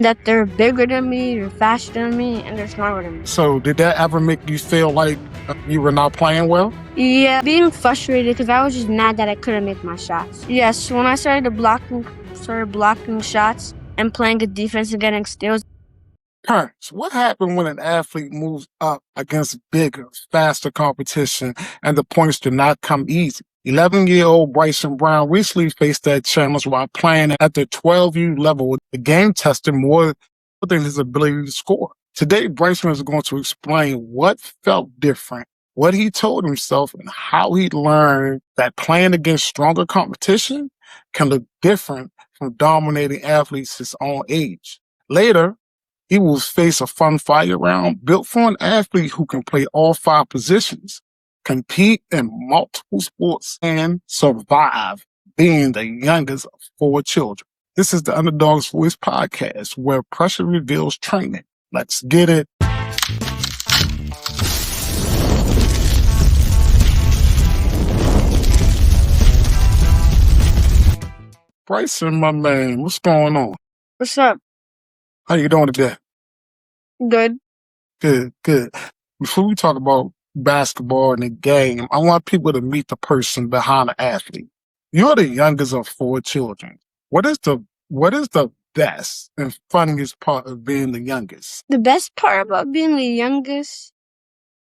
That they're bigger than me, they're faster than me, and they're smarter than me. So did that ever make you feel like you were not playing well? Yeah, being frustrated because I was just mad that I couldn't make my shots. Yes, when I started blocking shots and playing good defense and getting steals. Terrence, what happened when an athlete moves up against bigger, faster competition and the points do not come easy? 11-year-old Brysun Brown recently faced that challenge while playing at the 12U level. The game tested more than his ability to score. Today, Bryson is going to explain what felt different, what he told himself, and how he learned that playing against stronger competition can look different from dominating athletes his own age. Later, he will face a fun fire round built for an athlete who can play all 5 positions, compete in multiple sports, and survive being the youngest of 4 children. This is the Underdog's Voice podcast where pressure reveals training. Let's get it. Bryson, my man, what's going on? What's up? How you doing today? Good. Good. Before we talk about basketball and the game, I want people to meet the person behind the athlete. You're the youngest of 4 children. What is the best and funniest part of being the youngest? The best part about being the youngest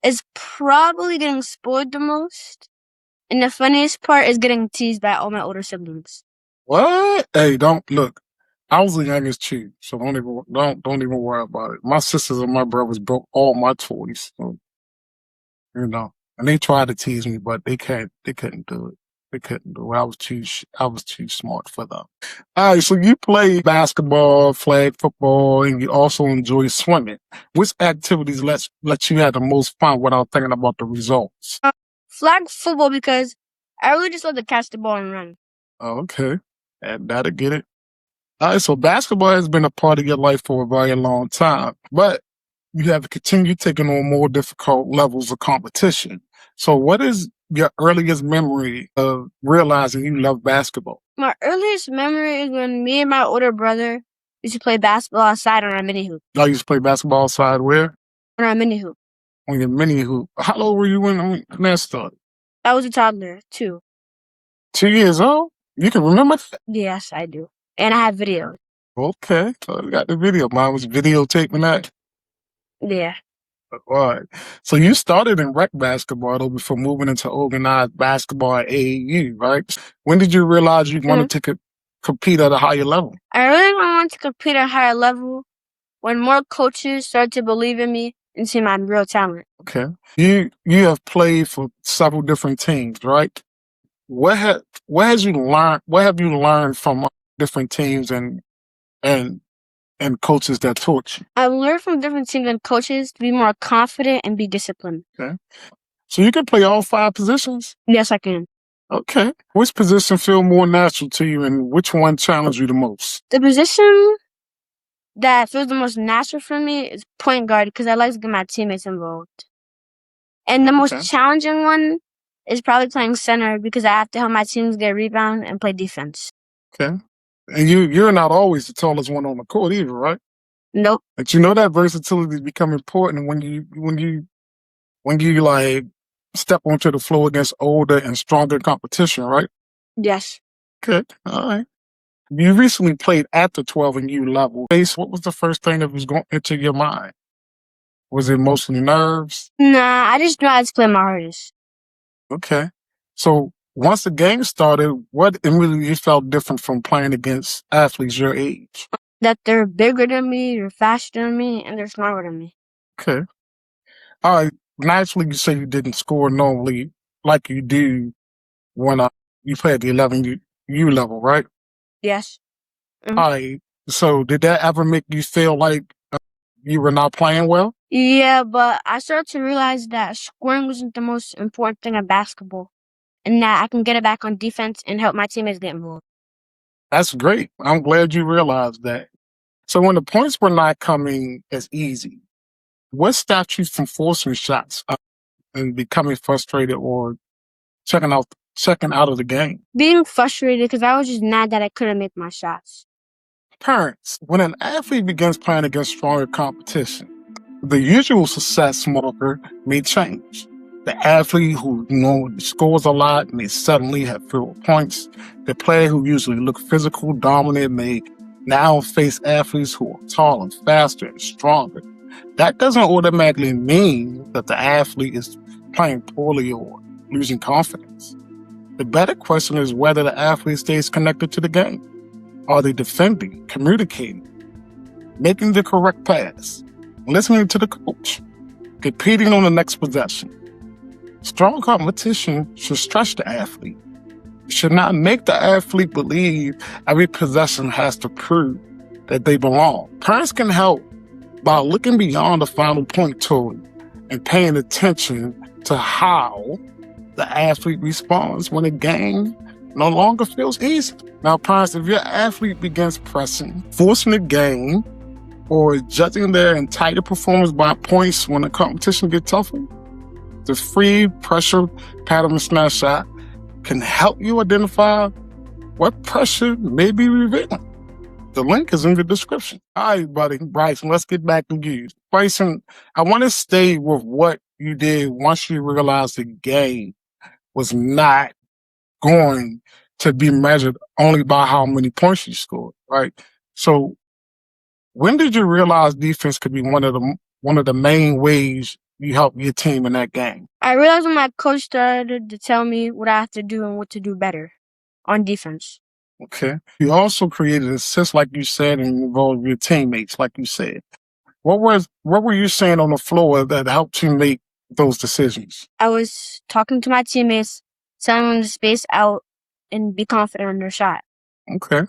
is probably getting spoiled the most. And the funniest part is getting teased by all my older siblings. What? Hey, don't look. I was the youngest too, so don't even worry about it. My sisters and my brothers broke all my toys, so, and they tried to tease me, but they couldn't do it. They couldn't do it. I was too smart for them. All right, so you play basketball, flag football, and you also enjoy swimming. Which activities let you have the most fun without thinking about the results? Flag football because I really just love to catch the ball and run. Oh, okay, and that'll get it. All right, so basketball has been a part of your life for a very long time, but you have continued taking on more difficult levels of competition. So what is your earliest memory of realizing you love basketball? My earliest memory is when me and my older brother used to play basketball outside on our mini hoop. I used to play basketball outside where? On our mini hoop. On your mini hoop. How old were you when that started? I was a toddler, 2. 2 years old? You can remember that? Yes, I do. And I have videos. Okay, so you got the video. Mine was videotaping that. Yeah. All right. So you started in rec basketball though before moving into organized basketball at AAU, right? When did you realize you wanted to compete at a higher level? I really wanted to compete at a higher level when more coaches started to believe in me and see my real talent. Okay. You have played for several different teams, right? What have you learned from different teams and coaches that taught you? I learned from different teams and coaches to be more confident and be disciplined. Okay. So you can play all 5 positions? Yes, I can. Okay. Which position feel more natural to you and which one challenged you the most? The position that feels the most natural for me is point guard because I like to get my teammates involved. And the most challenging one is probably playing center because I have to help my teams get rebound and play defense. Okay. And you're not always the tallest one on the court either, right? Nope. But you know that versatility become important when you like step onto the floor against older and stronger competition, right? Yes. Okay. All right. You recently played at the 12U level. What was the first thing that was going into your mind? Was it mostly nerves? Nah, I just knew I had to play my hardest. Okay. So once the game started, what immediately felt different from playing against athletes your age? That they're bigger than me, they're faster than me, and they're smarter than me. Okay. All right. Naturally, you say you didn't score normally like you do when you play at the 11U level, right? Yes. All right. So did that ever make you feel like you were not playing well? Yeah, but I started to realize that scoring wasn't the most important thing in basketball, and that I can get it back on defense and help my teammates get involved. That's great. I'm glad you realized that. So when the points were not coming as easy, what stopped you from forcing shots and becoming frustrated or checking out of the game? Being frustrated because I was just mad that I couldn't make my shots. Parents, when an athlete begins playing against stronger competition, the usual success marker may change. The athlete who normally scores a lot may suddenly have fewer points. The player who usually look physical, dominant may now face athletes who are taller, faster, and stronger. That doesn't automatically mean that the athlete is playing poorly or losing confidence. The better question is whether the athlete stays connected to the game. Are they defending, communicating, making the correct pass, listening to the coach, competing on the next possession? Strong competition should stretch the athlete. It should not make the athlete believe every possession has to prove that they belong. Parents can help by looking beyond the final point total and paying attention to how the athlete responds when a game no longer feels easy. Now, parents, if your athlete begins pressing, forcing the game, or judging their entire performance by points when the competition gets tougher, the free pressure pattern snapshot can help you identify what pressure may be revealing. The link is in the description. All right, buddy, Bryson, let's get back to you. Bryson, I want to stay with what you did once you realized the game was not going to be measured only by how many points you scored, right? So when did you realize defense could be one of the main ways you help your team in that game? I realized when my coach started to tell me what I have to do and what to do better on defense. Okay. You also created assists, like you said, and involved your teammates, like you said. What were you saying on the floor that helped you make those decisions? I was talking to my teammates, telling them to space out and be confident on their shot. Okay.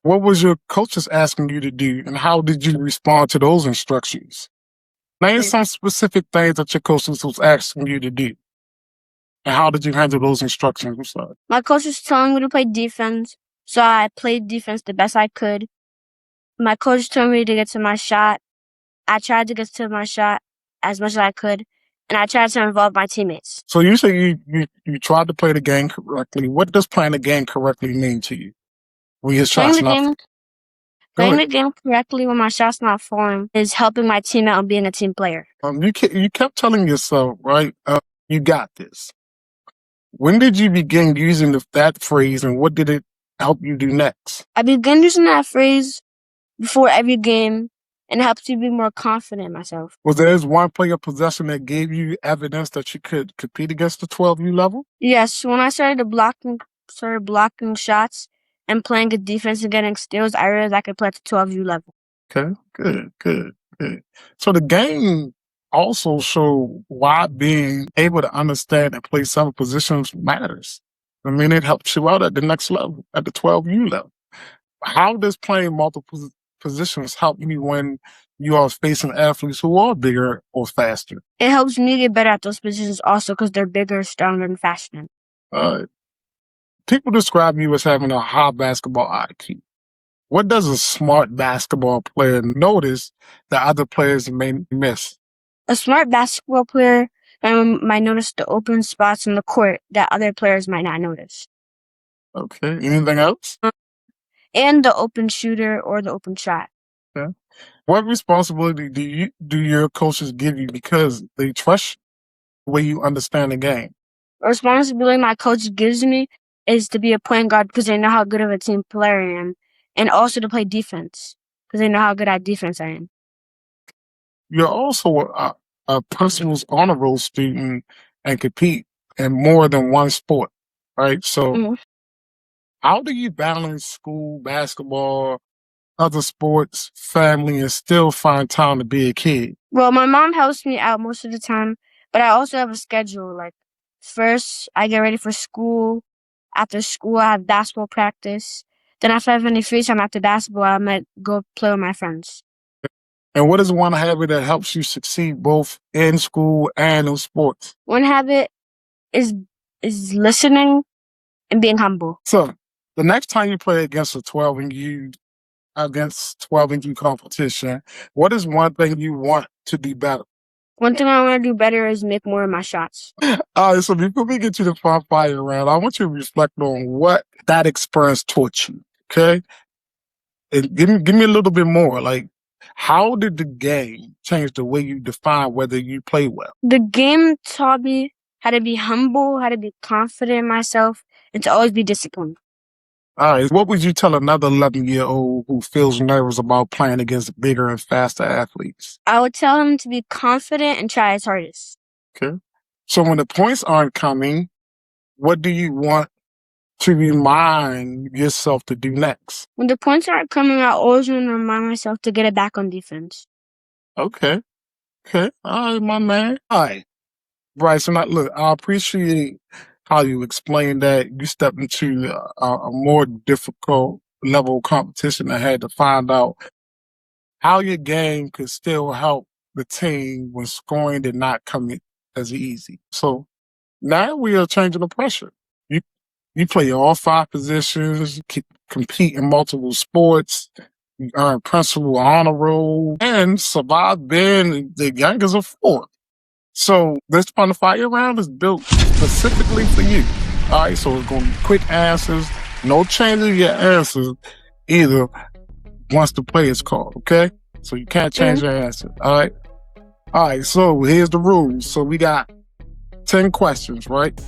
What was your coaches asking you to do, and how did you respond to those instructions? Name some specific things that your coaches was asking you to do, and how did you handle those instructions? My coach was telling me to play defense, so I played defense the best I could. My coach told me to get to my shot. I tried to get to my shot as much as I could, and I tried to involve my teammates. So you say you tried to play the game correctly. What does playing the game correctly mean to you? When your shot's Playing the game correctly when my shot's not falling is helping my team out and being a team player. You kept telling yourself, right, you got this. When did you begin using that phrase, and what did it help you do next? I began using that phrase before every game, and it helps you be more confident in myself. Was there one player possession that gave you evidence that you could compete against the 12U level? Yes, when I started blocking shots and playing good defense and getting steals, I realized I could play at the 12U level. Okay, good. So the game also showed why being able to understand and play several positions matters. I mean, it helps you out at the next level, at the 12U level. How does playing multiple positions help you when you are facing athletes who are bigger or faster? It helps me get better at those positions also because they're bigger, stronger, and faster. People describe you as having a high basketball IQ. What does a smart basketball player notice that other players may miss? A smart basketball player might notice the open spots in the court that other players might not notice. Okay. Anything else? And the open shooter or the open shot. Okay. What responsibility do your coaches give you because they trust the way you understand the game? The responsibility my coach gives me is to be a point guard because they know how good of a team player I am, and also to play defense because they know how good at defense I am. You're also a person who's on a roll student and compete in more than one sport, right? So how do you balance school, basketball, other sports, family, and still find time to be a kid? Well, my mom helps me out most of the time, but I also have a schedule. Like, first, I get ready for school. After school, I have basketball practice. Then if I have any free time after basketball, I might go play with my friends. And what is one habit that helps you succeed both in school and in sports? One habit is listening and being humble. So, the next time you play against a 12U competition, what is one thing you want to do better? One thing I want to do better is make more of my shots. All right, so before we get to the fire round, I want you to reflect on what that experience taught you, okay? Give me a little bit more. Like, how did the game change the way you define whether you play well? The game taught me how to be humble, how to be confident in myself, and to always be disciplined. All right. What would you tell another 11-year-old who feels nervous about playing against bigger and faster athletes? I would tell him to be confident and try his hardest. Okay. So when the points aren't coming, what do you want to remind yourself to do next? When the points aren't coming, I always want to remind myself to get it back on defense. Okay. Okay. All right, my man. All right. Bryson, look, I appreciate how you explained that you stepped into a more difficult level of competition and had to find out how your game could still help the team when scoring did not come in as easy. So now we are changing the pressure. You play all 5 positions, compete in multiple sports, you earn principal honor roll, and survive being the youngest of 4. So this fun fire round is built specifically for you. All right, so it's going to be quick answers, no changes your answers either once the play is called, okay? So you can't change your answer, all right? All right, so here's the rules. So we got 10 questions, right?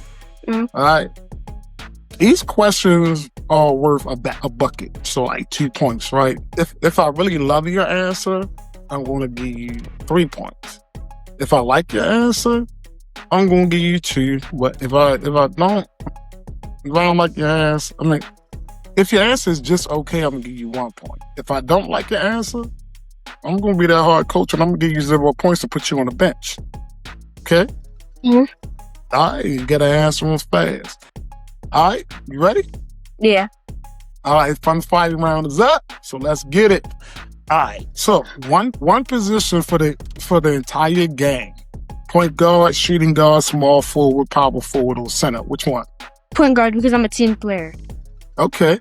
All right. Each questions are worth a bucket, so like 2 points, right? If I really love your answer, I'm going to give you 3 points. If I like your answer, I'm gonna give you 2. But if I don't like your answer, I mean, if your answer is just okay, I'm gonna give you 1 point. If I don't like your answer, I'm gonna be that hard coach and I'm gonna give you 0 points to put you on the bench. Okay? All right, you gotta answer them fast. All right, you ready? Yeah. All right, fun fighting round is up, so let's get it. All right, so one position for the entire game: point guard, shooting guard, small forward, power forward, or center. Which one? Point guard, because I'm a team player. Okay.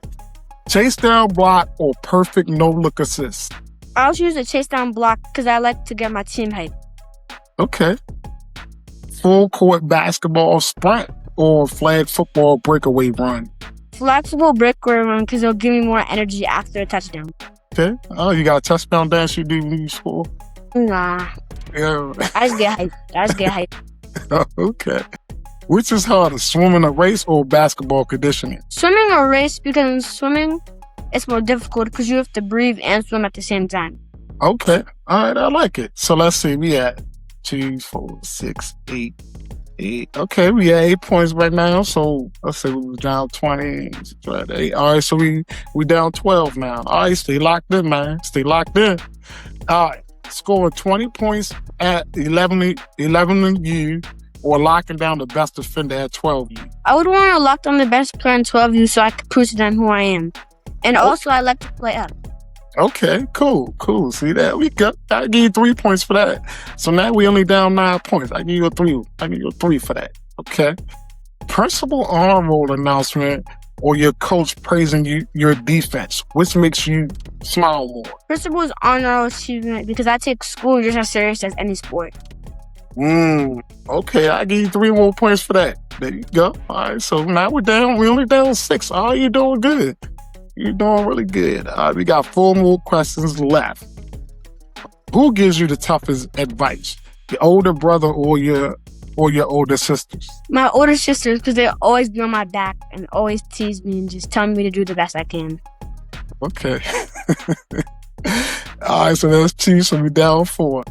Chase down block or perfect no-look assist? I'll choose a chase down block because I like to get my team hype. Okay. Full court basketball sprint or flag football breakaway run? Flag football breakaway run because it'll give me more energy after a touchdown. Okay. Oh, you got a touchdown dance you do when you score? Nah. Yeah. I just get hype. Okay. Which is harder, swimming a race or basketball conditioning? Swimming a race, because in swimming, it's more difficult because you have to breathe and swim at the same time. Okay. All right, I like it. So let's see. We at 2, 4, 6, 8. Okay, we at 8 points right now. So let's say we was down 20. 8. All right, so we down 12 now. All right, stay locked in, man. Stay locked in. All right, scoring 20 points at 11 U or locking down the best defender at 12 U. I would want to lock down the best player in 12 U so I could prove to them who I am. And also, I like to play up. Okay, cool. See that? We got. I give you 3 points for that. So now we only down 9 points. I give you a 3. I give you a 3 for that. Okay. Principal honor roll announcement or your coach praising your defense, which makes you smile more? Principal's honor achievement because I take school just as serious as any sport. Okay, I give you 3 more points for that. There you go. All right, so now we're only down 6. Oh, you're doing good. You're doing really good. We got 4 more questions left. Who gives you the toughest advice? Your older brother or your older sisters? My older sisters, because they always be on my back and always tease me and just tell me to do the best I can. Okay. All right, so that's 2, so we're down 4.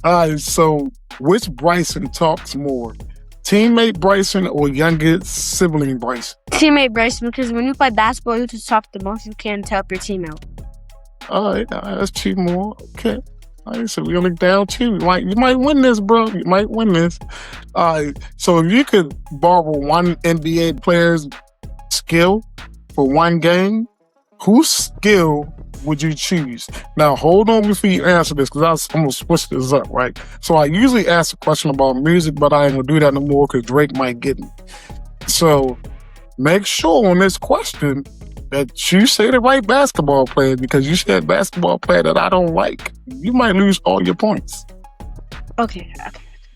All right, so which Bryson talks more? Teammate Bryson or younger sibling Bryson? Teammate Bryson, because when you play basketball, you just talk the most you can to help your team out. All right, that's 2 more. Okay. All right, so we only down 2. You might win this, bro. You might win this. All right, so if you could borrow one NBA player's skill for one game, whose skill would you choose? Now, hold on before you answer this, because I'm going to switch this up, right? So I usually ask a question about music, but I ain't going to do that no more because Drake might get me. So make sure on this question that you say the right basketball player, because you said basketball player that I don't like. You might lose all your points. Okay.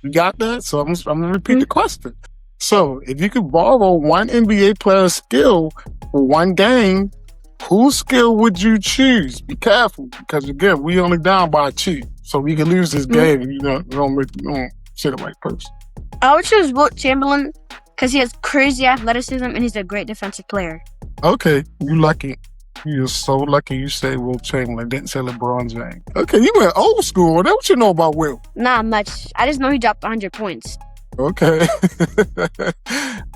You got that? So I'm going to repeat the question. So if you could borrow one NBA player's skill for one game, Whose skill would you choose? Be careful, because again, we only down by 2. So we can lose this game if you don't say the right person. I would choose Wilt Chamberlain because he has crazy athleticism and he's a great defensive player. Okay, you lucky. You're so lucky you say Wilt Chamberlain, didn't say LeBron James. Okay, you went old school. That's what you know about Wilt. Not much. I just know he dropped 100 points. Okay.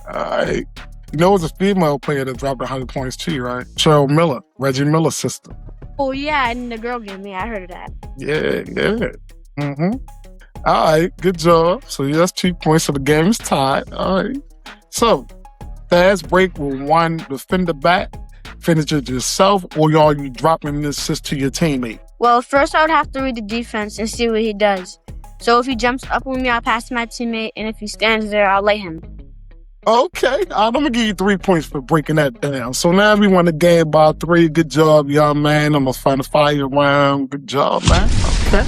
All right. You know, it was a female player that dropped 100 points too, right? Cheryl Miller, Reggie Miller's sister. Oh, yeah, in the girl game. Yeah, I heard of that. Yeah. All right, good job. So that's 2 points, so the game is tied. All right. So, fast break with one defender back. Finish it yourself, or are you dropping an assist to your teammate? Well, first I would have to read the defense and see what he does. So if he jumps up on me, I'll pass to my teammate, and if he stands there, I'll lay him. Okay, I'm going to give you 3 points for breaking that down. So now we won the game by 3. Good job, young man. I'm going to find a fire round. Good job, man. Okay.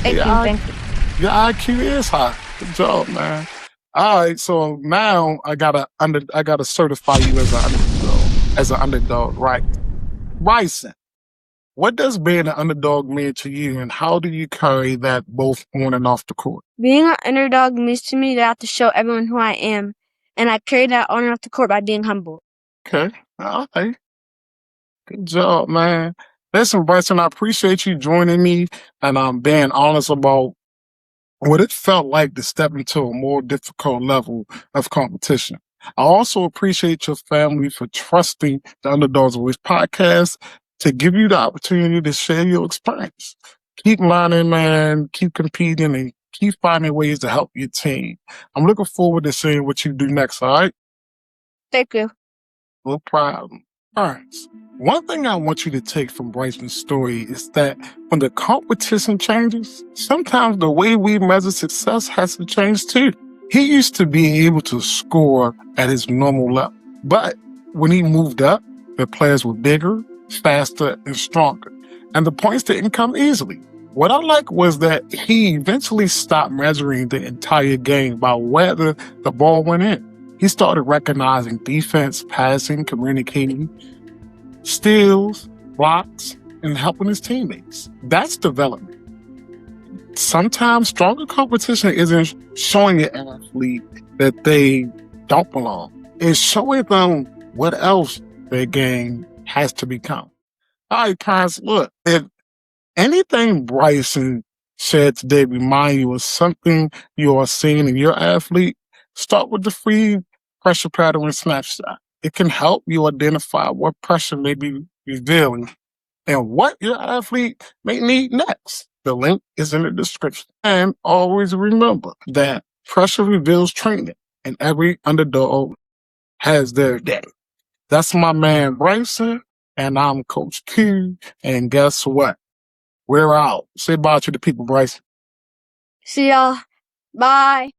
Thank you. Your IQ is high. Good job, man. All right, so now I gotta certify you as an underdog, right? Bryson, what does being an underdog mean to you, and how do you carry that both on and off the court? Being an underdog means to me that I have to show everyone who I am, and I carry that on and off the court by being humble. Okay, all right. Good job, man. Listen, Bryson, I appreciate you joining me, and I'm being honest about what it felt like to step into a more difficult level of competition. I also appreciate your family for trusting the Underdawgs Voice podcast to give you the opportunity to share your experience. Keep learning, man. Keep competing and keep finding ways to help your team. I'm looking forward to seeing what you do next, all right? Thank you. No problem. All right. One thing I want you to take from Bryson's story is that when the competition changes, sometimes the way we measure success has to change too. He used to be able to score at his normal level, but when he moved up, the players were bigger, faster, and stronger, and the points didn't come easily. What I like was that he eventually stopped measuring the entire game by whether the ball went in. He started recognizing defense, passing, communicating, steals, blocks, and helping his teammates. That's development. Sometimes stronger competition isn't showing an athlete that they don't belong. It's showing them what else their game has to become. All right, guys, look, if anything Bryson said today remind you of something you are seeing in your athlete, start with the free pressure pattern snapshot. It can help you identify what pressure may be revealing and what your athlete may need next. The link is in the description. And always remember that pressure reveals training, and every underdog has their day. That's my man Bryson, and I'm Coach Q, and guess what? We're out. Say bye to the people, Bryson. See y'all. Bye.